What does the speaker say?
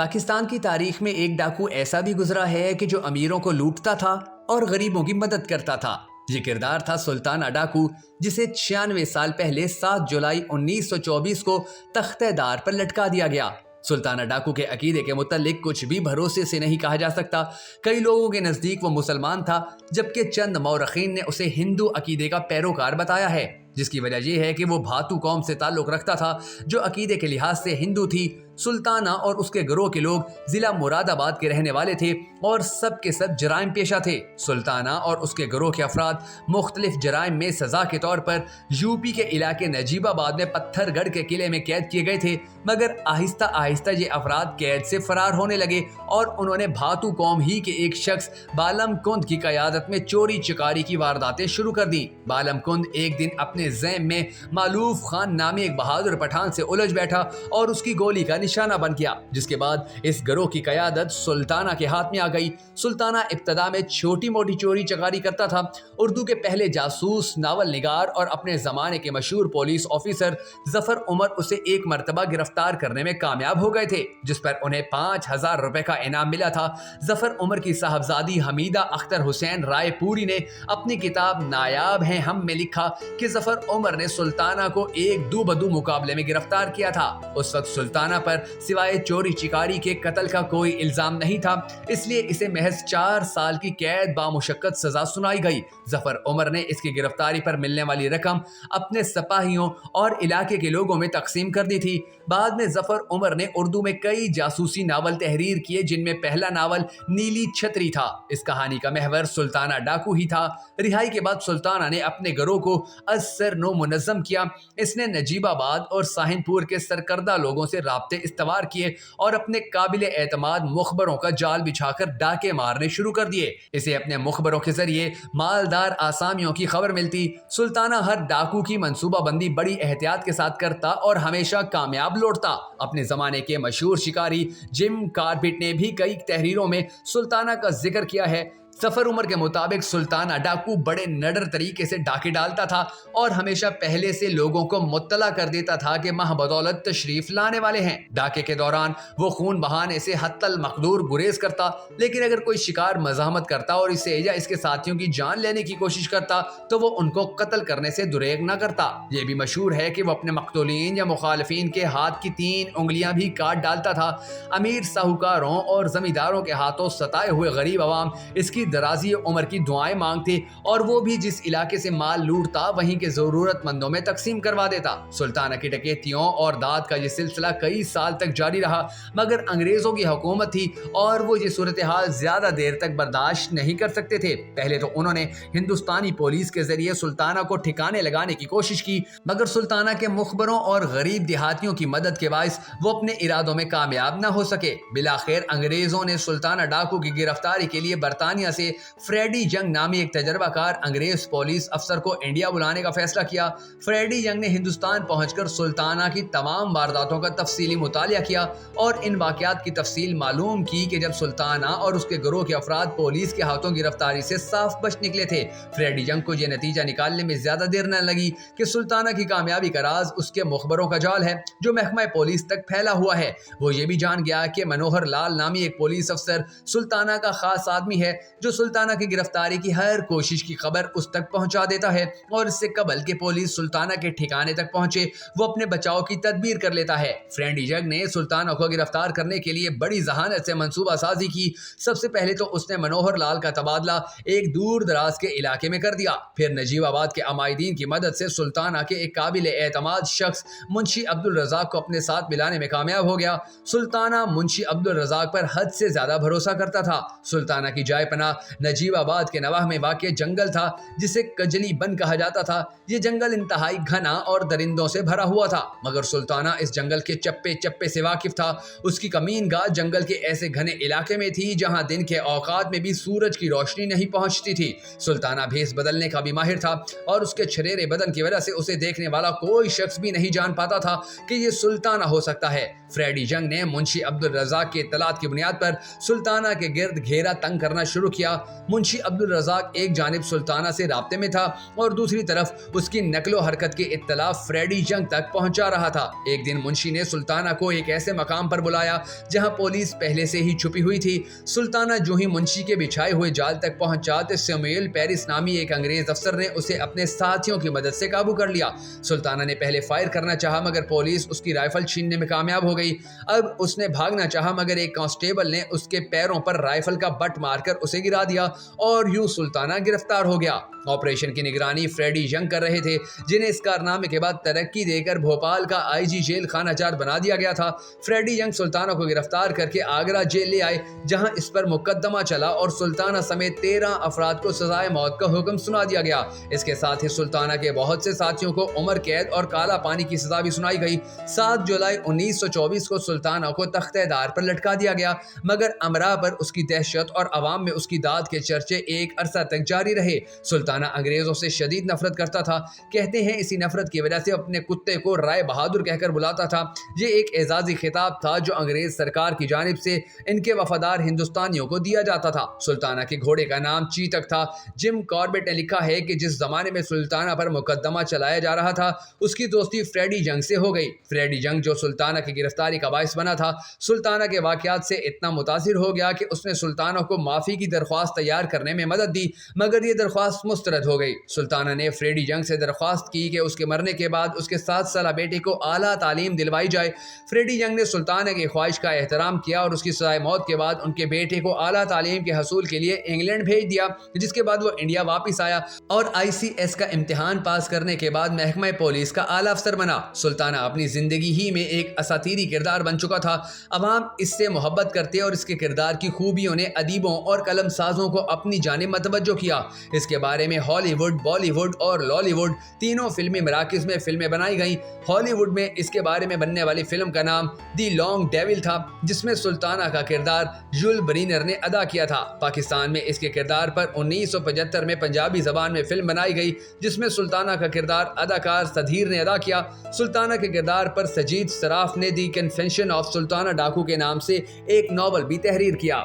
پاکستان کی تاریخ میں ایک ڈاکو ایسا بھی گزرا ہے کہ جو امیروں کو لوٹتا تھا اور غریبوں کی مدد کرتا تھا۔ یہ کردار تھا سلطانہ ڈاکو، جسے 96 سال پہلے 7 جولائی 1924 کو تختہ دار پر لٹکا دیا گیا۔ سلطانہ ڈاکو کے عقیدے کے متعلق کچھ بھی بھروسے سے نہیں کہا جا سکتا۔ کئی لوگوں کے نزدیک وہ مسلمان تھا، جبکہ چند مورخین نے اسے ہندو عقیدے کا پیروکار بتایا ہے، جس کی وجہ یہ ہے کہ وہ بھاتو قوم سے تعلق رکھتا تھا، جو عقیدے کے لحاظ سے ہندو تھی۔ سلطانہ اور اس کے گروہ کے لوگ ضلع مراد آباد کے رہنے والے تھے اور سب کے سب جرائم پیشہ تھے۔ سلطانہ اور اس کے گروہ کے افراد مختلف جرائم میں سزا کے طور پر یوپی کے علاقے نجیب آباد میں پتھر گڑھ کے قلعے میں قید کیے گئے تھے، مگر آہستہ آہستہ یہ افراد قید سے فرار ہونے لگے اور انہوں نے بھاتو قوم ہی کے ایک شخص بالم کند کی قیادت میں چوری چکاری کی وارداتیں شروع کر دیں۔ بالم کند ایک دن اپنے ذیم میں مالوف خان نامی ایک بہادر پٹھان سے الجھ بیٹھا اور اس کی گولی کا نشانہ بن گیا، جس کے بعد اس گروہ کی قیادت سلطانہ کے ہاتھ میں آ گئی۔ سلطانہ ابتدا میں چھوٹی موٹی چوری چکاری کرتا تھا۔ اردو کے پہلے جاسوس، ناول نگار اور اپنے زمانے کے مشہور پولیس آفیسر ظفر عمر اسے ایک مرتبہ گرفتار کرنے میں کامیاب ہو گئے تھے، جس پر انہیں 5000 روپے کا انعام ملا تھا۔ ظفر عمر کی صاحبزادی حمیدہ اختر حسین رائے پوری نے اپنی کتاب نایاب ہیں ہم میں لکھا کہ ظفر عمر نے سلطانہ کو ایک دو بدو مقابلے میں گرفتار کیا تھا۔ اس وقت سلطانہ پر سوائے چوری چکاری کے قتل کا کوئی الزام نہیں تھا، اس لیے اسے محض 4 سال کی قید بامشقت سزا سنائی گئی۔ ظفر عمر نے اس کی گرفتاری پر ملنے والی رقم اپنے سپاہیوں اور علاقے کے لوگوں میں تقسیم کر دی تھی۔ بعد میں ظفر عمر نے اردو میں کئی جاسوسی ناول تحریر کیے، جن میں پہلا ناول نیلی چھتری تھا۔ اس کہانی کا محور سلطانہ ڈاکو ہی تھا۔ رہائی کے بعد سلطانہ نے اپنے گروہ کو ازسر نو منظم کیا۔ اس نے نجیب آباد اور ساہن پور کے سرکردہ لوگوں سے رابطے استوار کیے اور اپنے قابل اعتماد مخبروں کا جال بچھا کر ڈاکے مارنے شروع کر دیے۔ اسے اپنے مخبروں کے ذریعے مالدار آسامیوں کی خبر ملتی۔ سلطانہ ہر ڈاکو کی منصوبہ بندی بڑی احتیاط کے ساتھ کرتا اور ہمیشہ کامیاب لوٹتا۔ اپنے زمانے کے مشہور شکاری جم کاربٹ نے بھی کئی تحریروں میں سلطانہ کا ذکر کیا ہے۔ ظفر عمر کے مطابق سلطانہ ڈاکو بڑے نڈر طریقے سے ڈاکے ڈالتا تھا اور ہمیشہ پہلے سے لوگوں کو مطلع کر دیتا تھا کہ ماہ بدولت تشریف لانے والے ہیں۔ ڈاکے کے دوران وہ خون بہانے سے حتی المقدور گریز کرتا، لیکن اگر کوئی شکار مزاحمت کرتا اور اسے یا اس کے ساتھیوں کی جان لینے کی کوشش کرتا تو وہ ان کو قتل کرنے سے دریغ نہ کرتا۔ یہ بھی مشہور ہے کہ وہ اپنے مقتولین یا مخالفین کے ہاتھ کی 3 انگلیاں بھی کاٹ ڈالتا تھا۔ امیر ساہوکاروں اور زمینداروں کے ہاتھوں ستائے ہوئے غریب عوام اس کی درازی عمر کی دعائیں مانگتے اور وہ بھی جس علاقے سے مال لوٹتا وہیں کے ضرورت مندوں میں تقسیم کروا دیتا۔ سلطانہ کی ڈکیتیوں اور داد کا یہ سلسلہ کئی سال تک جاری رہا، مگر انگریزوں کی حکومت تھی اور وہ یہ صورتحال زیادہ دیر تک برداشت نہیں کر سکتے تھے۔ پہلے تو انہوں نے ہندوستانی پولیس کے ذریعے سلطانہ کو ٹھکانے لگانے کی کوشش کی، مگر سلطانہ کے مخبروں اور غریب دیہاتیوں کی مدد کے باعث وہ اپنے ارادوں میں کامیاب نہ ہو سکے۔ بالآخر انگریزوں نے سلطانہ ڈاکو کی گرفتاری کے لیے برطانیہ سے فریڈی ینگ نامی ایک تجربہ کار انگریز پولیس افسر کو انڈیا بلانے کا فیصلہ کیا۔ فریڈی ینگ نے ہندوستان پہنچ کر سلطانہ کی تمام وارداتوں کا تفصیلی مطالعہ کیا اور ان واقعات کی تفصیل معلوم کی کہ جب سلطانہ اور اس کے گروہ کے افراد پولیس کے ہاتھوں گرفتاری سے صاف بچ نکلے تھے۔ فریڈی ینگ کو یہ نتیجہ نکالنے میں زیادہ دیر نہ لگی کہ سلطانہ کی کامیابی کا راز اس کے مخبروں کا جال ہے، جو محکمہ پولیس تک پھیلا ہوا ہے۔ وہ یہ بھی جان گیا کہ منوہر لال نامی ایک پولیس افسر سلطانہ کا خاص آدمی ہے، جو سلطانہ کی گرفتاری کی ہر کوشش کی خبر اس تک پہنچا دیتا ہے اور اس سے قبل کہ پولیس سلطانہ کے ٹھکانے تک پہنچے وہ اپنے بچاؤ کی تدبیر کر لیتا ہے۔ فریڈی ینگ نے سلطانہ کو گرفتار کرنے کے لیے بڑی ذہانت سے منصوبہ سازی کی۔ سب سے پہلے تو اس نے منوہر لال کا تبادلہ ایک دور دراز کے علاقے میں کر دیا، پھر نجیب آباد کے عمائدین کی مدد سے سلطانہ کے ایک قابل اعتماد شخص منشی عبد الرزاق کو اپنے ساتھ ملانے میں کامیاب ہو گیا۔ سلطانہ منشی عبد الرزاق پر حد سے زیادہ بھروسہ کرتا تھا۔ سلطانہ کی جائے پناہ نجیب آباد کے نواح میں واقع جنگل تھا، جسے کجلی بن کہا جاتا تھا۔ یہ جنگل انتہائی گھنا اور درندوں سے بھرا ہوا تھا، مگر سلطانہ اس جنگل کے چپے چپے سے واقف تھا۔ اس کی کمین گاہ جنگل کے ایسے گھنے علاقے میں تھی جہاں دن کے اوقات میں بھی سورج کی روشنی نہیں پہنچتی تھی۔ سلطانہ بھیس بدلنے کا بھی ماہر تھا اور اس کے چھریرے بدن کی وجہ سے اسے دیکھنے والا کوئی شخص بھی نہیں جان پاتا تھا کہ یہ سلطانہ ہو سکتا ہے۔ فریڈی ینگ نے منشی عبد الرزاق کے اطلاعات کی بنیاد پر سلطانہ کے گرد گھیرا تنگ کرنا شروع کیا۔ منشی عبدالرزاق ایک جانب سلطانہ سے رابطے میں تھا اور دوسری طرف اس کی نقل و حرکت کی اطلاع فریڈی جنگ تک پہنچا رہا تھا۔ ایک دن منشی نے سلطانہ کو ایک ایسے مقام پر بلایا جہاں پولیس پہلے سے ہی چھپی ہوئی تھی۔ سلطانہ جو ہی منشی کے بچھائے ہوئے جال تک پہنچا تو سیموئل پیرس نامی ایک انگریز افسر نے اسے اپنے ساتھیوں کی مدد سے قابو کر لیا۔ سلطانہ نے پہلے فائر کرنا چاہا مگر پولیس اس کی رائفل چھیننے میں کامیاب ہو گئی۔ اب اس نے بھاگنا چاہا مگر ایک کانسٹیبل نے اس کے پیروں پر رائفل کا بٹ مار کر اسے گرا دیا اور یوں سلطانہ گرفتار ہو گیا۔ آپریشن کی نگرانی فریڈی ینگ کر رہے تھے جنہیں اس کارنامے کے بعد ترقی دے کر بھوپال کا آئی جی جیل خانہ جات بنا دیا گیا تھا۔ فریڈی ینگ سلطانہ کو گرفتار کر کے آگرہ جیل لے آئے جہاں اس پر مقدمہ چلا اور سلطانہ سمیت 13 افراد کو سزائے موت کا حکم سنا دیا گیا۔ اس کے ساتھ ہی سلطانہ کے بہت سے ساتھیوں کو عمر قید اور کالا پانی کی سزا بھی سنائی گئی۔ 7 جولائی 1924 کو سلطانہ کو تختہ دار پر لٹکا دیا گیا مگر امراء پر اس کی دہشت اور عوام میں اس کی داد کے چرچے ایک عرصہ تک جاری رہے۔ سلطانہ انگریزوں سے شدید نفرت کرتا تھا۔ کہتے ہیں اسی نفرت کی وجہ سے اپنے کتے کو رائے بہادر کہہ کر بلاتا تھا۔ یہ ایک اعزازی خطاب تھا جو انگریز سرکار کی جانب سے ان کے وفادار ہندوستانیوں کو دیا جاتا تھا۔ سلطانہ کے گھوڑے کا نام چیتک تھا۔ جم کاربیٹ نے لکھا ہے کہ جس زمانے میں سلطانہ پر مقدمہ چلایا جا رہا تھا اس کی دوستی فریڈی ینگ سے ہو گئی۔ فریڈی ینگ جو سلطانہ کی گرفتاری کا باعث بنا تھا سلطانہ کے واقعات سے اتنا متاثر ہو گیا کہ اس نے سلطانہ کو معافی کی درخواست تیار کرنے میں مدد دی مگر یہ درخواست مسترد ہو گئی۔ سلطانہ نے فریڈی ینگ سے درخواست کی کہ اس کے مرنے کے بعد اس کے 7 سالہ بیٹے کو اعلیٰ تعلیم دلوائی جائے۔ فریڈی ینگ نے سلطانہ کی خواہش کا احترام کیا اور اس کی سزائے موت کے بعد ان کے بیٹے کو اعلیٰ تعلیم کے حصول کے لیے انگلینڈ بھیج دیا جس کے بعد وہ انڈیا واپس آیا اور ICS کا امتحان پاس کرنے کے بعد محکمہ پولیس کا اعلیٰ افسر بنا۔ سلطانہ اپنی زندگی ہی میں ایک اساطیری کردار بن چکا تھا۔ عوام اس سے محبت کرتے اور اس کے کردار کی خوبیوں نے ادیبوں اور قلم سازوں کو اپنی جانب متوجہ کیا۔ اس کے بارے میں ہالی ووڈ، بالی ووڈ اور لالی ووڈ تینوں فلمی مراکز میں فلمیں بنائی گئیں۔ ہالی ووڈ میں اس کے بارے میں بننے والی فلم کا نام دی لانگ ڈیول تھا جس میں سلطانہ کا کردار جول برینر نے ادا کیا تھا۔ پاکستان میں اس کے کردار پر 1975 میں پنجابی زبان میں فلم بنائی گئی جس میں سلطانہ کا کردار اداکار سدھیر نے ادا کیا۔ سلطانہ کے کردار پر سجید سراف نے دی کنفیشن آف سلطانہ ڈاکو کے نام سے ایک ناول بھی تحریر کیا۔